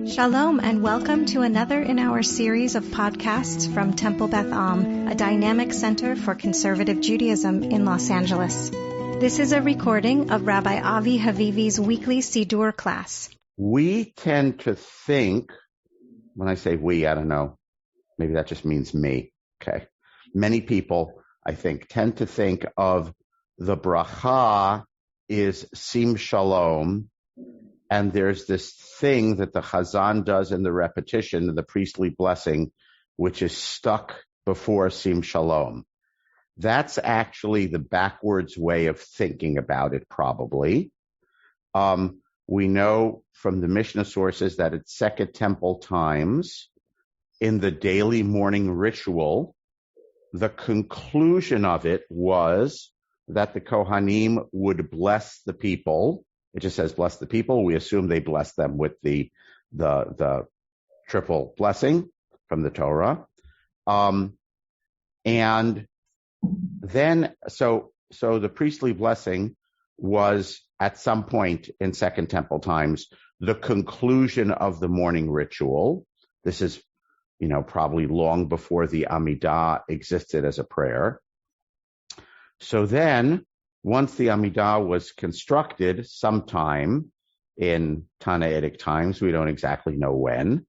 Shalom and welcome to another in our series of podcasts from Temple Beth Am, a dynamic center for conservative Judaism in Los Angeles. This is a recording of Rabbi Avi Havivi's weekly Siddur class. We tend to think, when I say we, I don't know, maybe that just means me, okay? Many people, I think, tend to think of the bracha is sim shalom, and there's this thing that the Chazan does in the repetition, the priestly blessing, which is stuck before sim shalom. That's actually the backwards way of thinking about it, probably. We know from the Mishnah sources that at Second Temple times, in the daily morning ritual, the conclusion of it was that the Kohanim would bless the people. It just says bless the people. We assume they bless them with the triple blessing from the Torah. And then, so the priestly blessing was at some point in Second Temple times, the conclusion of the morning ritual. This is, probably long before the Amidah existed as a prayer. So then, once the Amidah was constructed sometime in Tannaitic times, we don't exactly know when,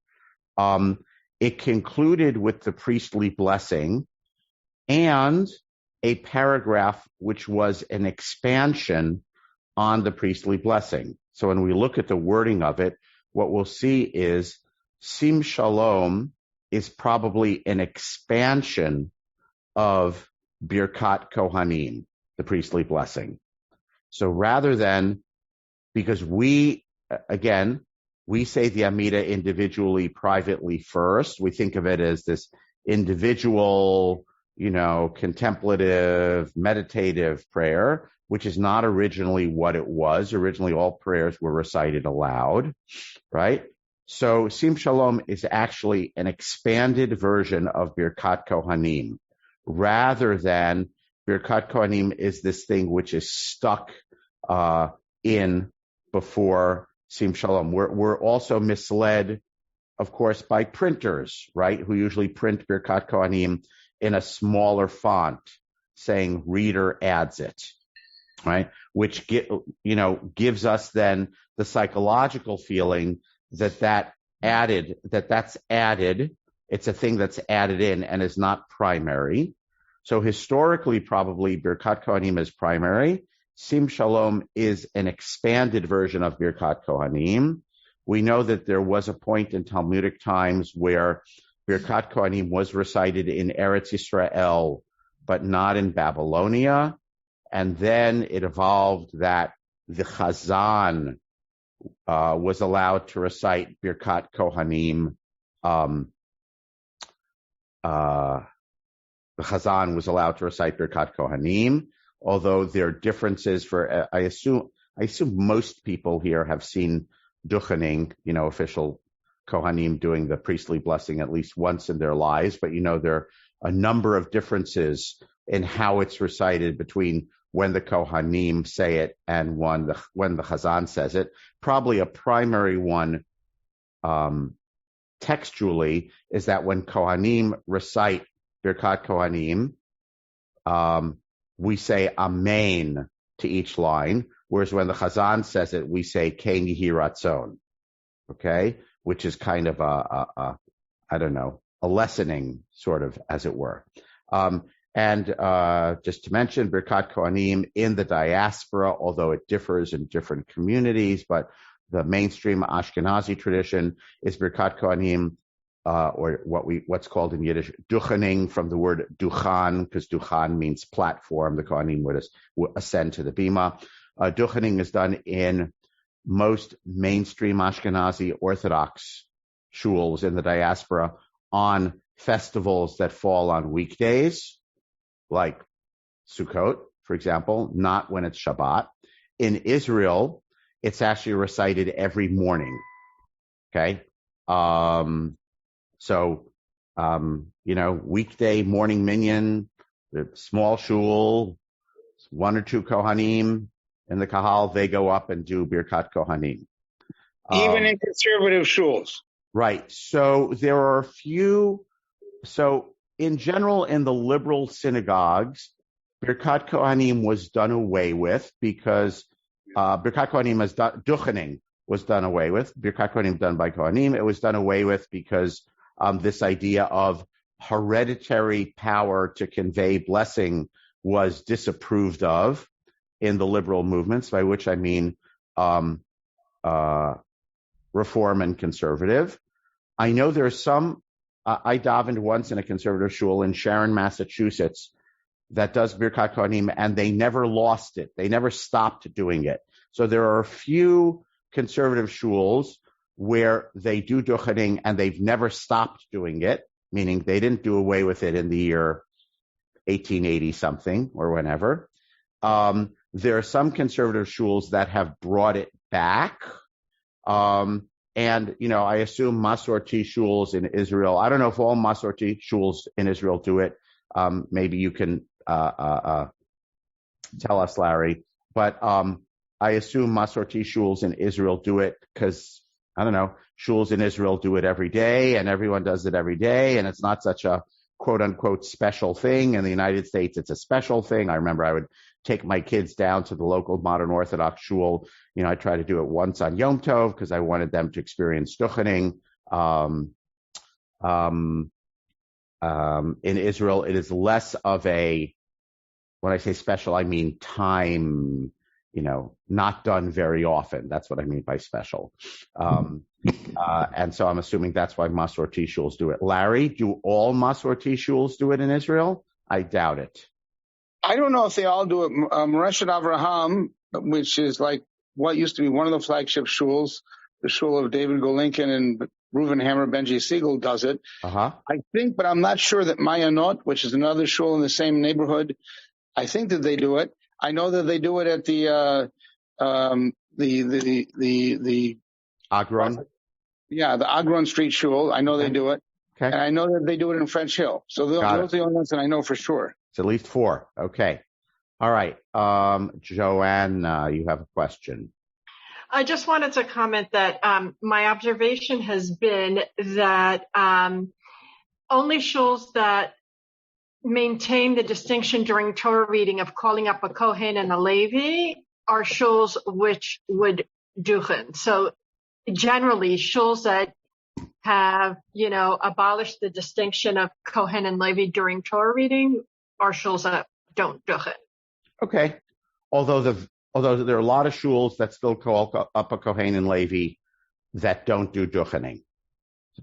it concluded with the priestly blessing and a paragraph which was an expansion on the priestly blessing. So when we look at the wording of it, what we'll see is Sim Shalom is probably an expansion of Birkat Kohanim, the priestly blessing. So rather than, because we say the Amidah individually, privately first, we think of it as this individual, contemplative, meditative prayer, which is not originally what it was. Originally, all prayers were recited aloud, right? So Sim Shalom is actually an expanded version of Birkat Kohanim, rather than Birkat Kohanim is this thing which is stuck in before Sim Shalom. We're also misled, of course, by printers, right, who usually print Birkat Kohanim in a smaller font, saying reader adds it, right, which gives us then the psychological feeling that's added. It's a thing that's added in and is not primary. So historically, probably Birkat Kohanim is primary. Sim Shalom is an expanded version of Birkat Kohanim. We know that there was a point in Talmudic times where Birkat Kohanim was recited in Eretz Yisrael, but not in Babylonia. And then it evolved that the Chazan was allowed to recite Birkat Kohanim. The Chazan was allowed to recite Birkat Kohanim, although there are differences for, I assume most people here have seen Duchening, official Kohanim doing the priestly blessing at least once in their lives, but there are a number of differences in how it's recited between when the Kohanim say it and when the Chazan says it. Probably a primary one textually is that when Kohanim recite Birkat Kohanim, we say Amen to each line, whereas when the Chazan says it, we say Ken Yehi Ratzon, okay, which is kind of a lessening, sort of, as it were. And just to mention, Birkat Kohanim in the diaspora, although it differs in different communities, but the mainstream Ashkenazi tradition is Birkat Kohanim, or what's called in Yiddish Duchening, from the word Duchan, because Duchan means platform. The Kohanim would ascend to the bima. Duchening is done in most mainstream Ashkenazi Orthodox shuls in the diaspora on festivals that fall on weekdays, like Sukkot, for example, not when it's Shabbat. In Israel, it's actually recited every morning. Okay. Weekday morning minyan, the small shul, one or two Kohanim in the Kahal, they go up and do Birkat Kohanim. Even in conservative shuls. Right. So there are a few. So in general, in the liberal synagogues, Birkat Kohanim was done away with because Birkat Kohanim as Duchening was done away with. Birkat Kohanim done by Kohanim. It was done away with because this idea of hereditary power to convey blessing was disapproved of in the liberal movements, by which I mean Reform and conservative. I know there's some, I davened once in a conservative shul in Sharon, Massachusetts, that does Birkat Kohanim, and they never lost it. They never stopped doing it. So there are a few conservative shuls where they do Duchening and they've never stopped doing it, meaning they didn't do away with it in the year 1880 something or whenever. There are some conservative shuls that have brought it back. And, I assume Masorti shuls in Israel. I don't know if all Masorti shuls in Israel do it. Maybe you can tell us, Larry. But I assume Masorti shuls in Israel do it because, I don't know, shuls in Israel do it every day and everyone does it every day. And it's not such a quote unquote special thing. In the United States, it's a special thing. I remember I would take my kids down to the local modern Orthodox shul. I tried to do it once on Yom Tov because I wanted them to experience Duchening. In Israel, it is less of a, when I say special, I mean time, not done very often. That's what I mean by special. And so I'm assuming that's why Masorti shuls do it. Larry, do all Masorti shuls do it in Israel? I doubt it. I don't know if they all do it. Moreshet Avraham, which is like what used to be one of the flagship shuls, the shul of David Golinkin and Reuven Hammer, Benji Siegel does it. I think, but I'm not sure that Mayanot, which is another shul in the same neighborhood, I think that they do it. I know that they do it at the Agron. Yeah, the Agron Street Shul. I know they do it. Okay. And I know that they do it in French Hill. So those are the only ones that I know for sure. It's at least 4. Okay. All right. Joanne, you have a question. I just wanted to comment that my observation has been that only shuls that maintain the distinction during Torah reading of calling up a Kohen and a Levi are shuls which would duchen. So generally, shuls that have, abolished the distinction of Kohen and Levi during Torah reading are shuls that don't duchen. Okay. Although there are a lot of shuls that still call up a Kohen and Levi that don't do duchening.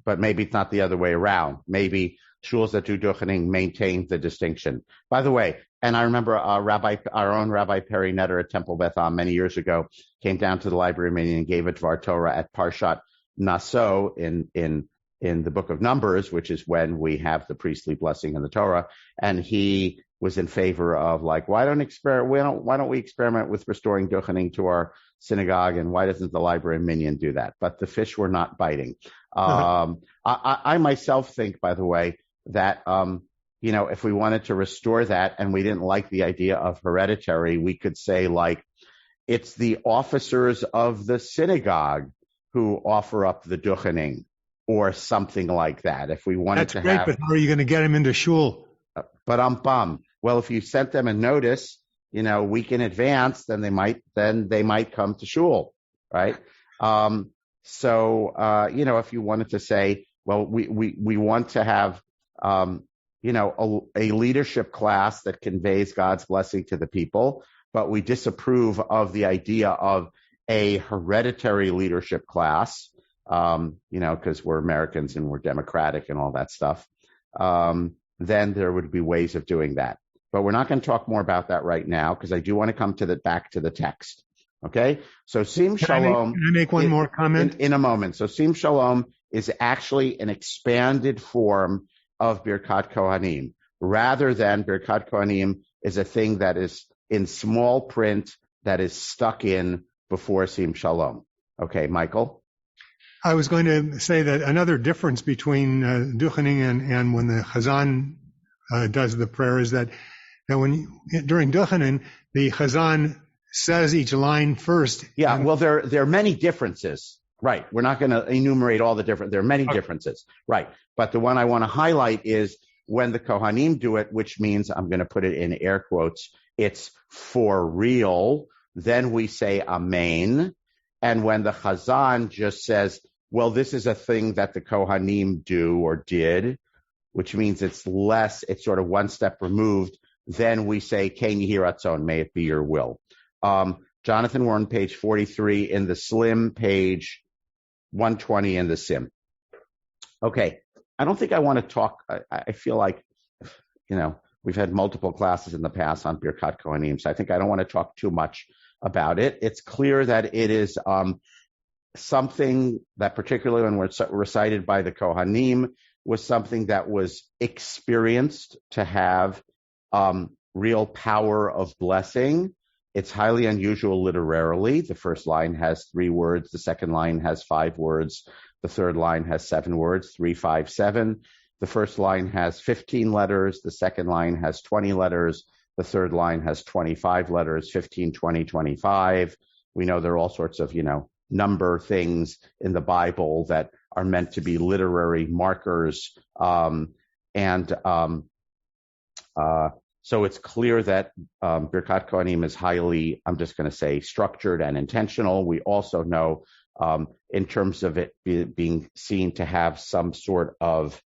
But maybe it's not the other way around. Maybe shuls that do duchening maintain the distinction. By the way, and I remember our own Rabbi Perry Netter at Temple Beth Am many years ago came down to the library meeting and gave a Dvar Torah at Parshat Naso in the book of Numbers, which is when we have the priestly blessing in the Torah. And he was in favor of why don't we experiment with restoring duchening to our synagogue, and why doesn't the library minion do that? But the fish were not biting. I myself think, by the way, that if we wanted to restore that and we didn't like the idea of hereditary, we could say it's the officers of the synagogue who offer up the duchening or something like that. If we wanted to have, but how are you going to get them into shul? But well, if you sent them a notice, a week in advance, then they might come to shul, right? If you wanted to say, well, we want to have, a leadership class that conveys God's blessing to the people, but we disapprove of the idea of a hereditary leadership class, because we're Americans and we're democratic and all that stuff. Then there would be ways of doing that. But we're not going to talk more about that right now because I do want to come back to the text. Okay? So Sim Shalom. Can I make one more comment? In a moment. So Sim Shalom is actually an expanded form of Birkat Kohanim, rather than Birkat Kohanim is a thing that is in small print that is stuck in before Sim Shalom. Okay, Michael? I was going to say that another difference between duchening and when the Chazan does the prayer is that during duchening, the Chazan says each line first. Yeah, well, there are many differences. Right. We're not going to enumerate all the different, there are many differences. Right. But the one I want to highlight is when the Kohanim do it, which means I'm going to put it in air quotes, it's for real. Then we say Amen. And when the Chazan just says, well, this is a thing that the Kohanim do or did, which means it's sort of one step removed, then we say, Ken Yehi Ratzon, may it be your will. Jonathan, we're on page 43 in the Slim, page 120 in the Sim. Okay. I don't think I want to talk. I feel like, we've had multiple classes in the past on Birkat Kohanim, so I think I don't want to talk too much about it. It's clear that it is something that, particularly when we're recited by the Kohanim, was something that was experienced to have real power of blessing. It's highly unusual literarily. The first line has 3 words. The second line has 5 words. The third line has 7 words, 3, 5, 7. The first line has 15 letters. The second line has 20 letters. The third line has 25 letters, 15, 20, 25. We know there are all sorts of, number things in the Bible that are meant to be literary markers. So it's clear that Birkat Kohanim is highly, I'm just going to say, structured and intentional. We also know in terms of it being seen to have some sort of,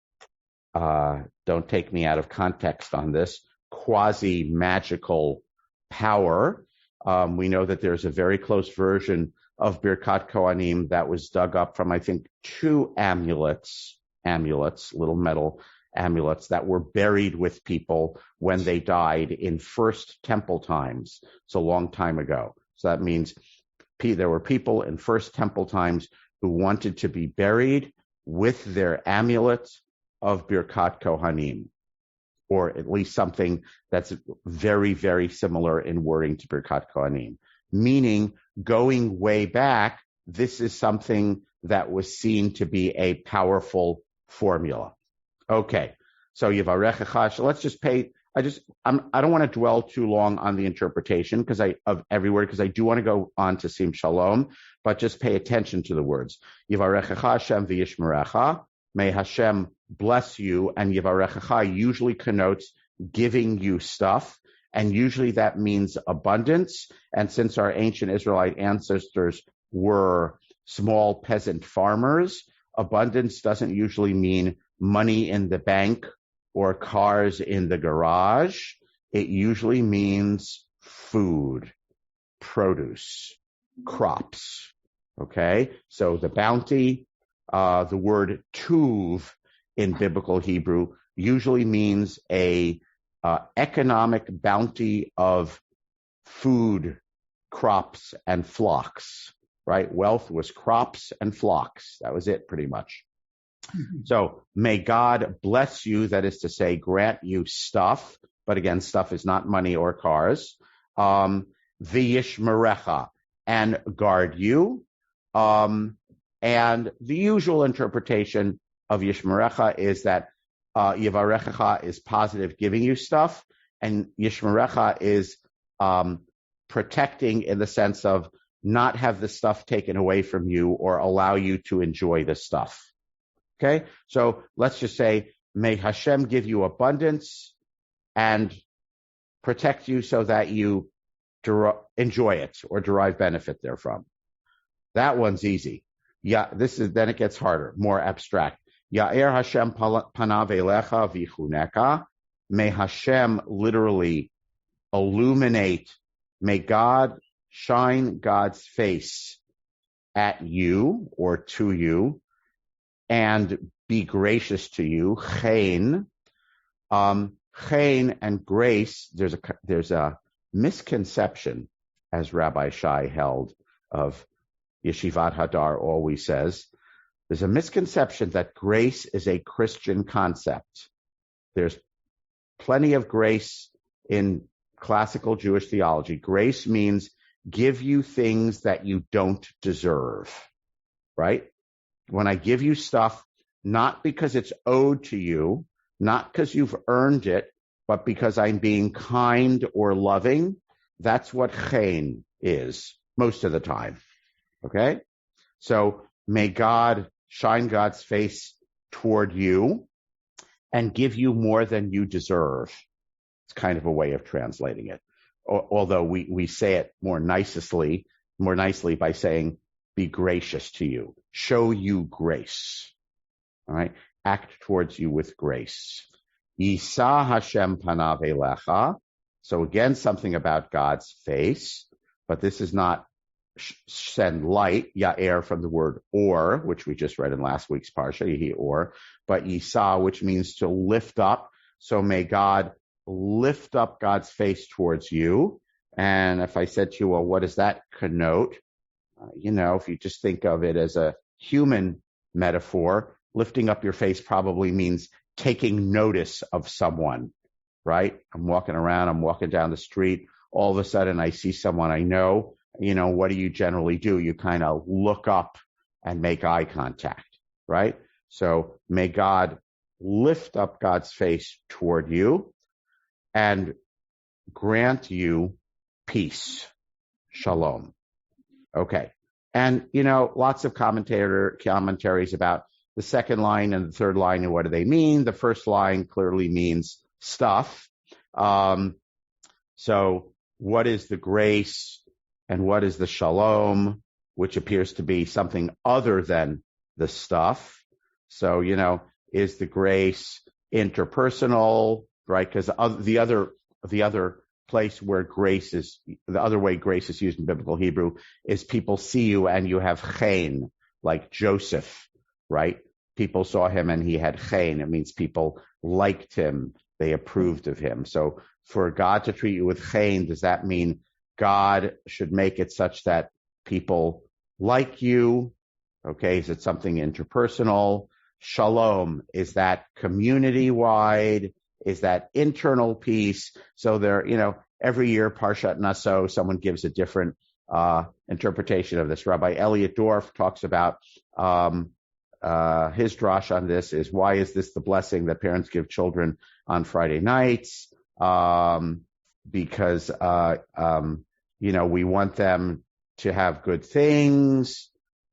don't take me out of context on this, quasi-magical power. We know that there's a very close version of Birkat Kohanim that was dug up from, I think, 2 amulets, little metal amulets that were buried with people when they died in First Temple times. It's a long time ago. So that means there were people in First Temple times who wanted to be buried with their amulet of Birkat Kohanim, or at least something that's very, very similar in wording to Birkat Kohanim. Meaning, going way back, this is something that was seen to be a powerful formula. Okay, so Yivarechecha. So let's just I don't want to dwell too long on the interpretation of every word, because I do want to go on to Sim Shalom, but just pay attention to the words. Yivarechecha Hashem v'yishmerecha. May Hashem bless you, and Yivarechecha usually connotes giving you stuff, and usually that means abundance. And since our ancient Israelite ancestors were small peasant farmers, abundance doesn't usually mean money in the bank or cars in the garage. It usually means food, produce, crops. Okay? So the bounty, the word tuv in biblical Hebrew usually means a economic bounty of food, crops, and flocks, right? Wealth was crops and flocks. That was it, pretty much. Mm-hmm. So may God bless you, that is to say, grant you stuff, but again, stuff is not money or cars, v'yishmerecha, and guard you. And the usual interpretation of yishmerecha is that Yivarechecha is positive, giving you stuff, and Yishmerecha is protecting in the sense of not have the stuff taken away from you or allow you to enjoy the stuff. Okay? So let's just say, may Hashem give you abundance and protect you so that you enjoy it or derive benefit therefrom. That one's easy. Yeah, then it gets harder, more abstract. Ya'er Hashem panav elecha v'chuneka. May Hashem literally illuminate. May God shine God's face at you or to you and be gracious to you. Chen. Chen and grace, there's a misconception, as Rabbi Shai held of Yeshivat Hadar always says. There's a misconception that grace is a Christian concept. There's plenty of grace in classical Jewish theology. Grace means give you things that you don't deserve, right? When I give you stuff, not because it's owed to you, not because you've earned it, but because I'm being kind or loving, that's what chen is most of the time, okay? So may God shine God's face toward you and give you more than you deserve. It's kind of a way of translating it. Although we say it more nicely by saying, be gracious to you, show you grace. All right. Act towards you with grace. Yisa Hashem panav elecha. So again, something about God's face, but this is not send light, ya'er, from the word or, which we just read in last week's parsha, Yehi or, but Yisa, which means to lift up. So may God lift up God's face towards you. And if I said to you, well, what does that connote? If you just think of it as a human metaphor, lifting up your face probably means taking notice of someone, right? I'm walking down the street. All of a sudden I see someone I know. What do you generally do? You kind of look up and make eye contact, right? So may God lift up God's face toward you and grant you peace. Shalom. Okay. And, lots of commentaries about the second line and the third line and what do they mean. The first line clearly means stuff. So what is the grace and what is the shalom, which appears to be something other than the stuff? So, is the grace interpersonal, right? Because the other place where the other way grace is used in biblical Hebrew is people see you and you have chen, like Joseph, right? People saw him and he had chen. It means people liked him. They approved of him. So for God to treat you with chen, does that mean God should make it such that people like you? Okay. Is it something interpersonal? Shalom. Is that community-wide? Is that internal peace? So every year, Parshat Naso, someone gives a different interpretation of this. Rabbi Elliot Dorff talks about his drash on this is, why is this the blessing that parents give children on Friday nights? Because we want them to have good things.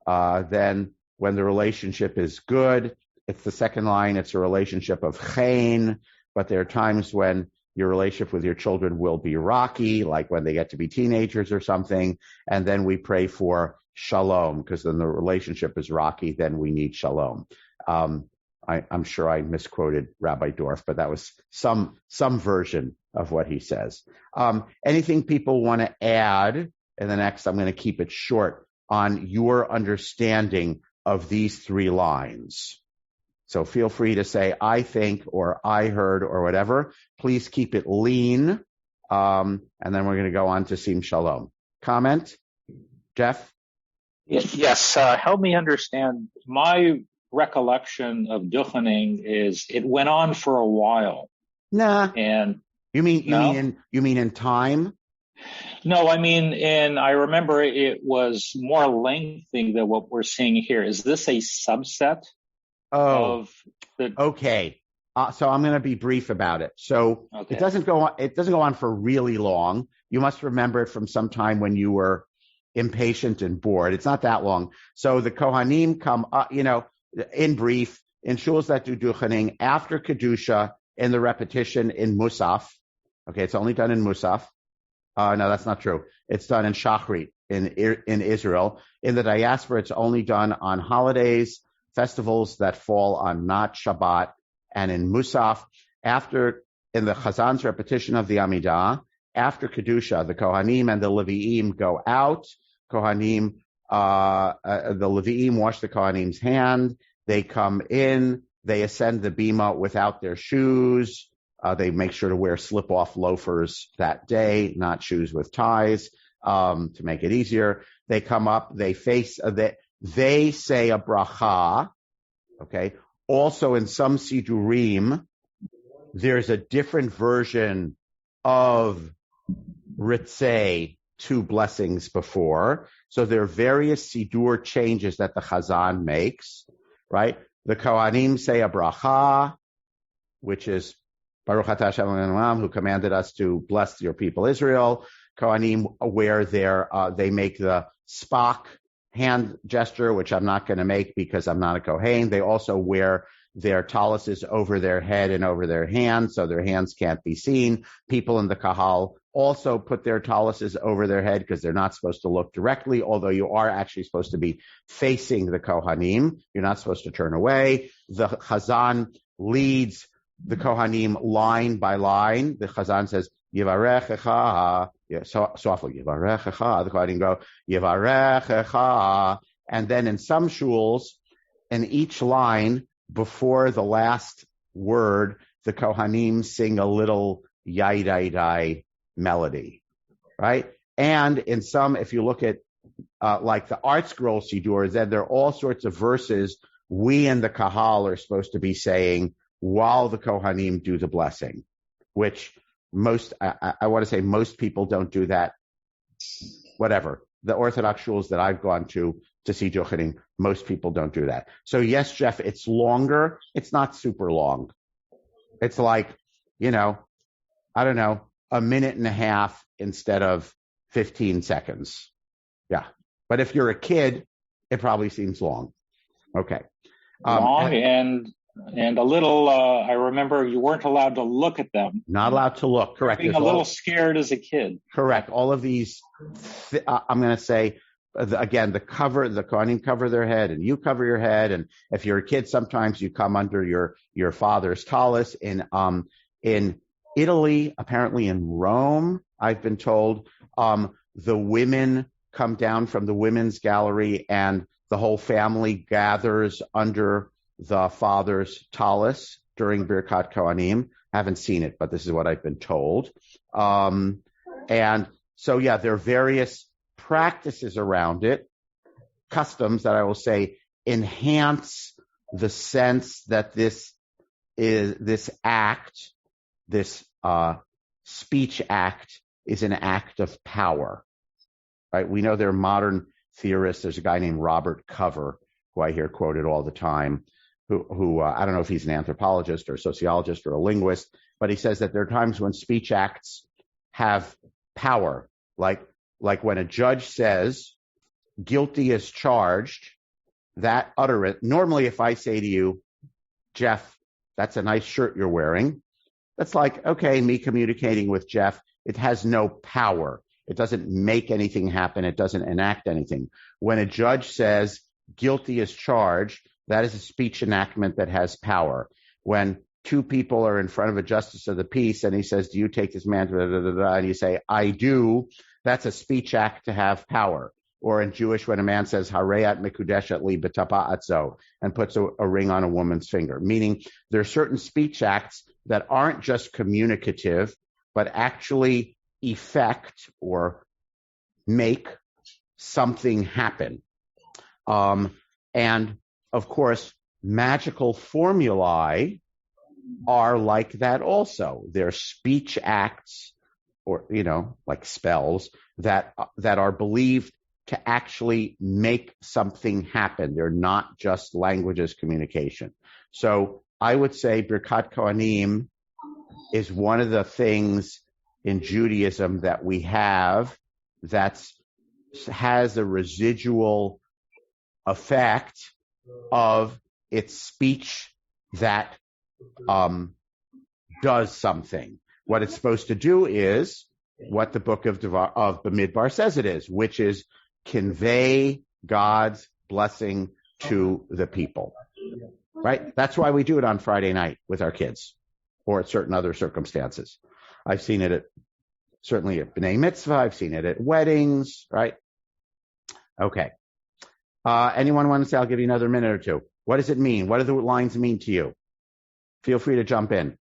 Then when the relationship is good, it's the second line, it's a relationship of chen. But there are times when your relationship with your children will be rocky, like when they get to be teenagers or something. And then we pray for shalom, because then the relationship is rocky, then we need shalom. I'm sure I misquoted Rabbi Dorff, but that was some version of what he says. Anything people want to add in the next, I'm going to keep it short, on your understanding of these three lines. So feel free to say, I think, or I heard, or whatever. Please keep it lean. And then we're going to go on to Sim Shalom. Comment? Jeff? Yes. Help me understand. My recollection of Duchening is it went on for a while. Nah. And you mean in time? No, I remember it was more lengthy than what we're seeing here. Is this a subset? Okay. So I'm going to be brief about it. So okay. It doesn't go on for really long. You must remember it from some time when you were impatient and bored. It's not that long. So the Kohanim come up, in brief, in shuls that do Duchening after Kedusha in the repetition in Musaf. Okay. It's only done in Musaf. No, that's not true. It's done in Shachrit in Israel. In the diaspora, it's only done on holidays, festivals that fall on not Shabbat, and in Musaf, in the Chazan's repetition of the Amidah, after Kedusha, the Kohanim and the Levi'im go out. The Levi'im wash the Kohanim's hand. They come in. They ascend the bima without their shoes. They make sure to wear slip-off loafers that day, not shoes with ties, to make it easier. They come up. They they say a bracha, okay? Also, in some Siddurim, there's a different version of Ritzei, 2 blessings before. So there are various Siddur changes that the Chazan makes, right? The Kohanim say a bracha, which is Baruch Atah Hashem Eloheinu who commanded us to bless your people Israel. Kohanim wear they make the Spock hand gesture, which I'm not going to make because I'm not a Kohen. They also wear their taluses over their head and over their hands, so their hands can't be seen. People in the kahal also put their taluses over their head because they're not supposed to look directly, although you are actually supposed to be facing the Kohanim. You're not supposed to turn away. The Chazan leads the Kohanim line by line. The Chazan says, Yivarechecha, softly, Yivarechecha. The Kohanim go, Yivarechecha. And then in some shuls, in each line, before the last word, the Kohanim sing a little yai-dai-dai melody, right? And in some, if you look at like the Art Scroll Siddur, then there are all sorts of verses we and the Kahal are supposed to be saying while the Kohanim do the blessing, which I want to say most people don't do that. Whatever. The Orthodox shuls that I've gone to see Duchening, most people don't do that. So yes, Jeff, it's longer. It's not super long. It's like, I don't know, a minute and a half instead of 15 seconds. Yeah. But if you're a kid, it probably seems long. Okay. Long and a little, I remember you weren't allowed to look at them. Not allowed to look. Correct. Being a little scared as a kid. Correct. All of these, I'm going to say, again, the Kohanim cover their head and you cover your head. And if you're a kid, sometimes you come under your father's talus. In Italy, apparently in Rome, I've been told, the women come down from the women's gallery and the whole family gathers under the father's talus during Birkat Kohanim. Haven't seen it, but this is what I've been told. And so, yeah, there are various practices around it, customs that I will say enhance the sense that this speech act is an act of power, right? We know there are modern theorists. There's a guy named Robert Cover, who I hear quoted all the time, who I don't know if he's an anthropologist or a sociologist or a linguist, but he says that there are times when speech acts have power, like when a judge says, guilty as charged, that utterance, normally if I say to you, Jeff, that's a nice shirt you're wearing, that's like, okay, me communicating with Jeff, it has no power. It doesn't make anything happen. It doesn't enact anything. When a judge says, guilty as charged, that is a speech enactment that has power. When two people are in front of a justice of the peace and he says, do you take this man, and you say, I do, that's a speech act to have power. Or in Jewish, when a man says, Hareyat Mekudeshet li b'tapa'atzo, and puts a ring on a woman's finger, meaning there are certain speech acts that aren't just communicative, but actually effect or make something happen. And of course, magical formulae are like that also. They're speech acts or, like spells that are believed to actually make something happen. They're not just languages communication. So I would say Birkat Kohanim is one of the things in Judaism that we have that has a residual effect of its speech that does something. What it's supposed to do is what the book of Bamidbar says it is, which is convey God's blessing to the people. Right? That's why we do it on Friday night with our kids or at certain other circumstances. I've seen it certainly at B'nai Mitzvah. I've seen it at weddings, right? Okay. Anyone want to say? I'll give you another minute or two. What does it mean? What do the lines mean to you? Feel free to jump in.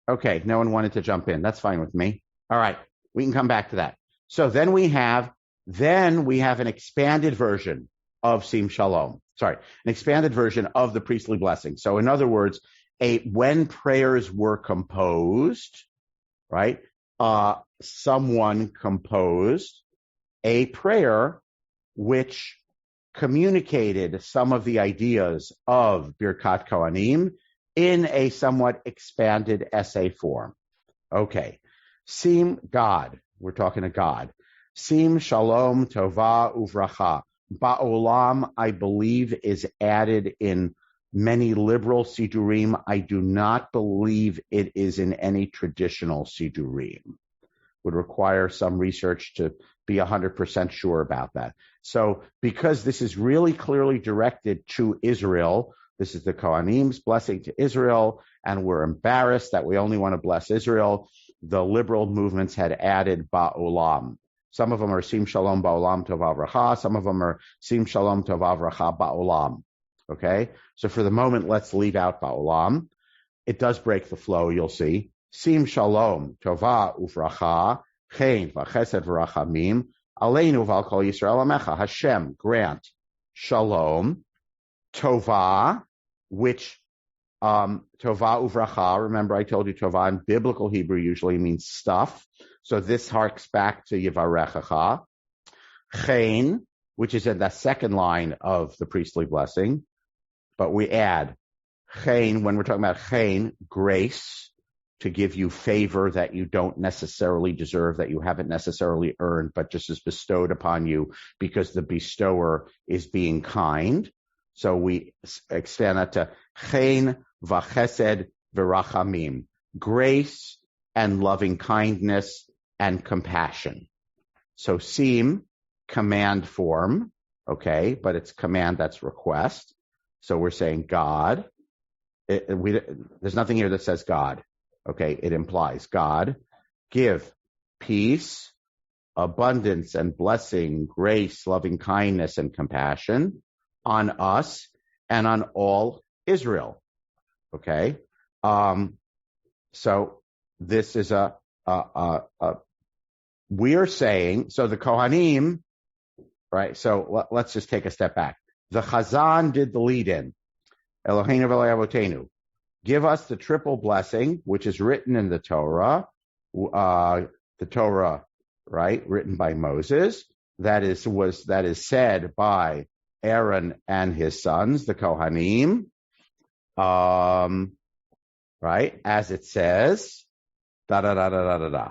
Okay. No one wanted to jump in. That's fine with me. All right. We can come back to that. So then we have an expanded version of Sim Shalom. Sorry, an expanded version of the priestly blessing. So in other words, when prayers were composed, right? Someone composed a prayer which communicated some of the ideas of Birkat Kohanim in a somewhat expanded essay form. Okay. Sim God. We're talking to God. Sim Shalom Tova Uvracha. Ba'olam, I believe, is added in many liberal Siddurim. I do not believe it is in any traditional Siddurim. Would require some research to be 100% sure about that. So because this is really clearly directed to Israel, this is the Kohanim's blessing to Israel, and we're embarrassed that we only want to bless Israel, the liberal movements had added Ba'olam. Some of them are Sim Shalom Ba'olam Tov Avracha. Some of them are Sim Shalom Tov Avracha Ba'olam. Okay? So for the moment, let's leave out Ba'olam. It does break the flow, you'll see. Sim Shalom Tova Uvracha Chen V'Chesed V'Rachamim Aleinu V'Al Kol Yisrael Amecha. Hashem, grant Shalom Tova, which Tova Uvracha, remember I told you Tova in biblical Hebrew usually means stuff. So this harks back to Yivarechacha. Chen, which is in the second line of the priestly blessing, but we add Chen, when we're talking about Chen, grace, to give you favor that you don't necessarily deserve, that you haven't necessarily earned, but just is bestowed upon you because the bestower is being kind. So we extend that to Chen v'chesed v'rachamim, grace and loving kindness and compassion. So Sim, command form, okay, but it's command that's request. So we're saying God. There's nothing here that says God. Okay, it implies God. Give peace, abundance and blessing, grace, loving kindness and compassion on us and on all Israel. Okay, so this is we are saying, so the Kohanim, right? So let's just take a step back. The Chazan did the lead-in. Eloheinu v'Eloi Avotenu. Give us the triple blessing, which is written in the Torah, right, written by Moses. That is said by Aaron and his sons, the Kohanim, right, as it says, da da da da da da da.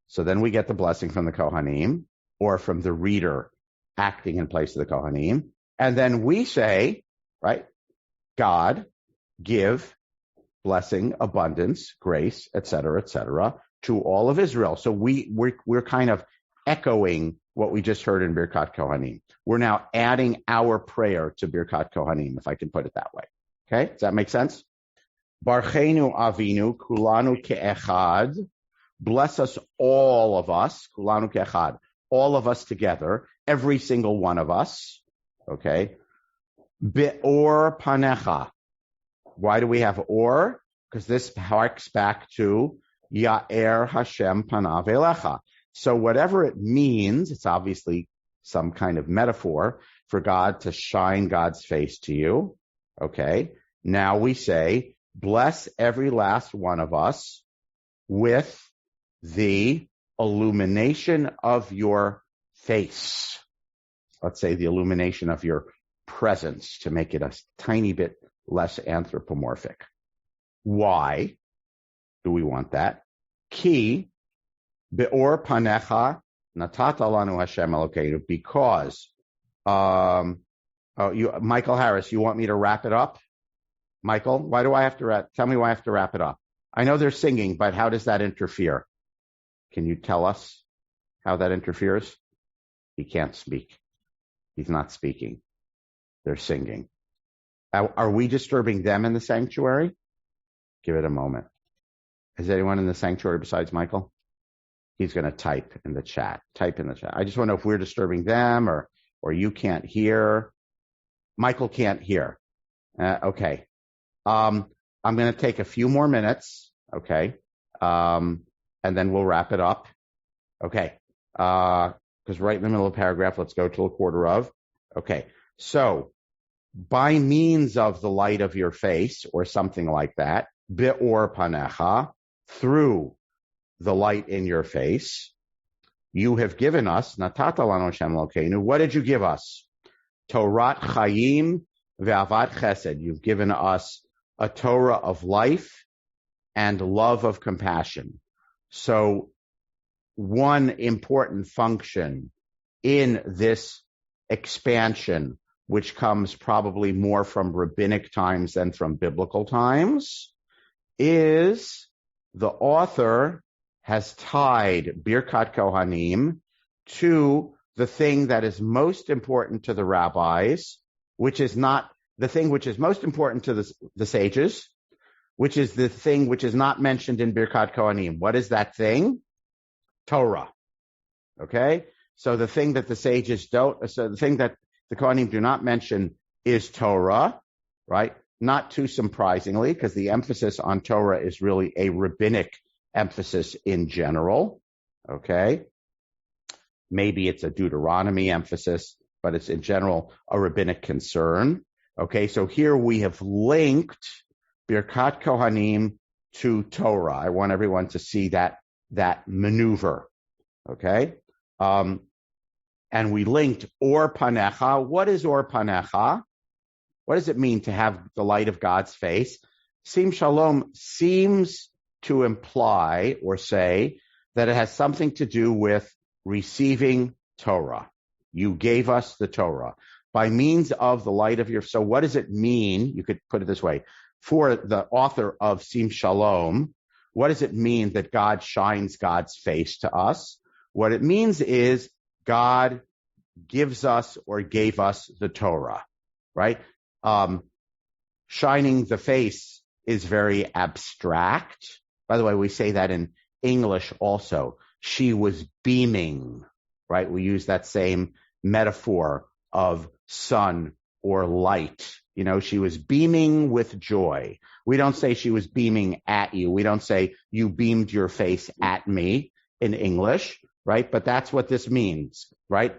So then we get the blessing from the Kohanim, or from the reader acting in place of the Kohanim, and then we say, right, God, give blessing, abundance, grace, etc., to all of Israel. So we're kind of echoing what we just heard in Birkat Kohanim. We're now adding our prayer to Birkat Kohanim, if I can put it that way. Okay, does that make sense? Barchenu Avinu, Kulanu Ke'echad. Bless us, all of us, Kulanu Ke'echad, all of us together, every single one of us. Okay, Be'or Panecha. Why do we have or? Because this harks back to Ya'er Hashem Panav Elecha. So whatever it means, it's obviously some kind of metaphor for God to shine God's face to you. Okay. Now we say, bless every last one of us with the illumination of your face. Let's say the illumination of your presence, to make it a tiny bit less anthropomorphic. Why do we want that? Ki be'or panecha natata lanu Hashem Elokeinu, because Michael Harris, you want me to wrap it up? Michael, why do I have to tell me why I have to wrap it up? I know they're singing, but how does that interfere? Can you tell us how that interferes? He can't speak. He's not speaking. They're singing. Are we disturbing them in the sanctuary? Give it a moment. Is anyone in the sanctuary besides Michael? He's going to type in the chat. Type in the chat. I just want to know if we're disturbing them or you can't hear. Michael can't hear. Okay. I'm going to take a few more minutes. Okay. And then we'll wrap it up. Okay. Because right in the middle of the paragraph, let's go till a quarter of. Okay. So, by means of the light of your face, or something like that, be'or panecha, through the light in your face, you have given us, natata lanu Hashem Elokeinu, what did you give us? Torat chayim ve'avat chesed. You've given us a Torah of life and love of compassion. So one important function in this expansion, which comes probably more from rabbinic times than from biblical times, is the author has tied Birkat Kohanim to the thing that is most important to the rabbis, which is not the thing which is most important to the sages, which is the thing which is not mentioned in Birkat Kohanim. What is that thing? Torah. Okay? So the thing that the sages so the thing that the Kohanim do not mention is Torah, right? Not too surprisingly, because the emphasis on Torah is really a rabbinic emphasis in general. Okay? Maybe it's a Deuteronomy emphasis, but it's in general a rabbinic concern. Okay, so here we have linked Birkat Kohanim to Torah. I want everyone to see that maneuver. Okay? And we linked Or Panecha. What is Or Panecha? What does it mean to have the light of God's face? Sim Shalom seems to imply or say that it has something to do with receiving Torah. You gave us the Torah by means of the light of your. So what does it mean? You could put it this way. For the author of Sim Shalom, what does it mean that God shines God's face to us? What it means is God gives us or gave us the Torah, right? Shining the face is very abstract. By the way, we say that in English also. She was beaming, right? We use that same metaphor of sun or light. You know, she was beaming with joy. We don't say she was beaming at you. We don't say you beamed your face at me in English, right? But that's what this means, right?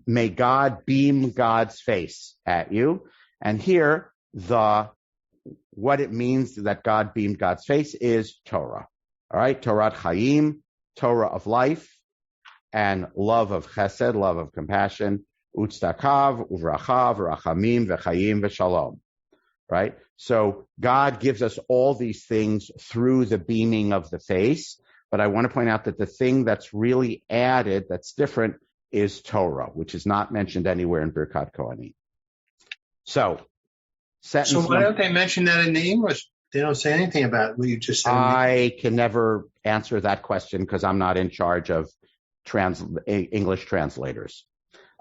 May God beam God's face at you. And here, what it means that God beamed God's face is Torah. All right? Torat Chaim, Torah of life, and love of chesed, love of compassion, utztakav, uvrachav, rachamim, v'chayim, v'shalom. Right? So God gives us all these things through the beaming of the face. But I want to point out that the thing that's really added, that's different, is Torah, which is not mentioned anywhere in Birkat Kohanim. So why don't they mention that in the English? They don't say anything about what you just said. I can never answer that question because I'm not in charge of English translators.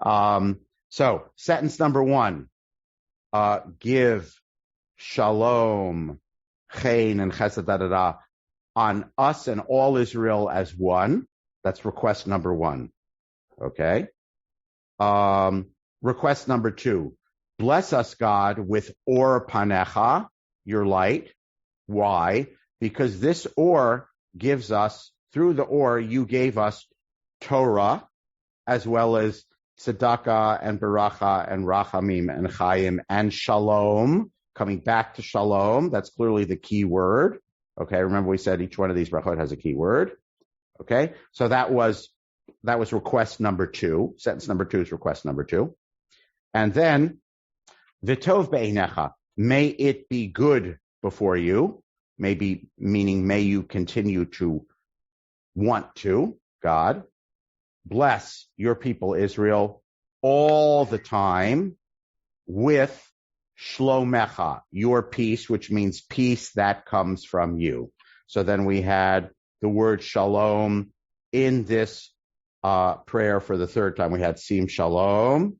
So sentence number 1, give shalom, chen, and chesed, on us and all Israel as one. That's request number 1. Okay. Request number 2, bless us, God, with Or Panecha, your light. Why? Because this Or gives us, through the Or, you gave us Torah, as well as tzedakah and beracha and rachamim and chayim and shalom. Coming back to shalom, that's clearly the key word. Okay, remember we said each one of these brachot has a key word. Okay, so that was request number 2. Sentence number 2 is request number 2. And then, v'tov be'einecha, may it be good before you, maybe meaning may you continue to want to, God, bless your people Israel all the time with shlomecha, your peace, which means peace that comes from you. So then we had the word shalom in this prayer for the third time. We had sim shalom,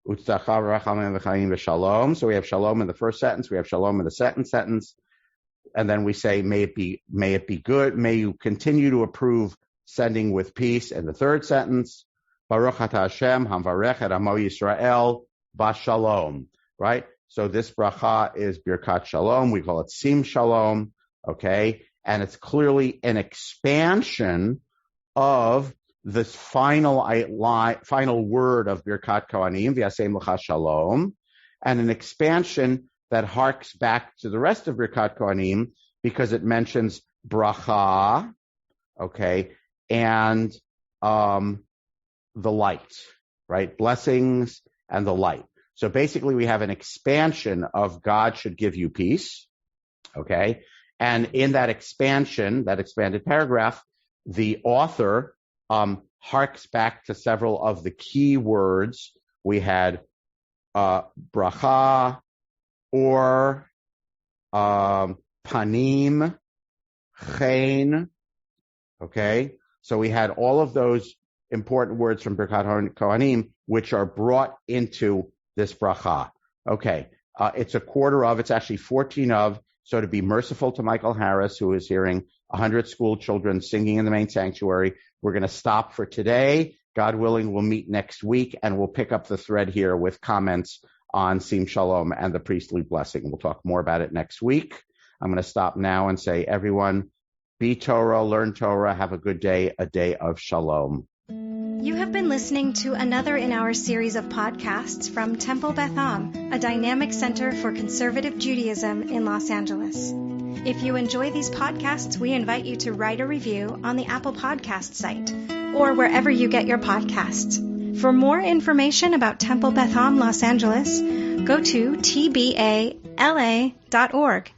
utzachav rachamim v'chayim v'shalom. So we have shalom in the first sentence. We have shalom in the second sentence. And then we say, may it be good. May you continue to approve sending with peace in the third sentence. Baruch atah Hashem, hamvarech et amo Yisrael, bashalom. Right? So this bracha is Birkat Shalom. We call it Sim Shalom. Okay? And it's clearly an expansion of this final word of Birkat Kohanim, V'yasem L'cha Shalom, and an expansion that harks back to the rest of Birkat Kohanim because it mentions bracha, okay, and the light, right? Blessings and the light. So basically we have an expansion of God should give you peace, okay? And in that expansion, that expanded paragraph, the author harks back to several of the key words. We had bracha, or, panim, chen. Okay, so we had all of those important words from Birkat Kohanim, which are brought into this bracha. Okay, it's it's actually 14 of. So to be merciful to Michael Harris, who is hearing 100 school children singing in the main sanctuary, we're going to stop for today. God willing, we'll meet next week, and we'll pick up the thread here with comments on Sim Shalom and the priestly blessing. We'll talk more about it next week. I'm going to stop now and say, everyone, be Torah, learn Torah, have a good day, a day of Shalom. You have been listening to another in our series of podcasts from Temple Beth Am, a dynamic center for conservative Judaism in Los Angeles. If you enjoy these podcasts, we invite you to write a review on the Apple Podcast site or wherever you get your podcasts. For more information about Temple Beth Am Los Angeles, go to tbala.org.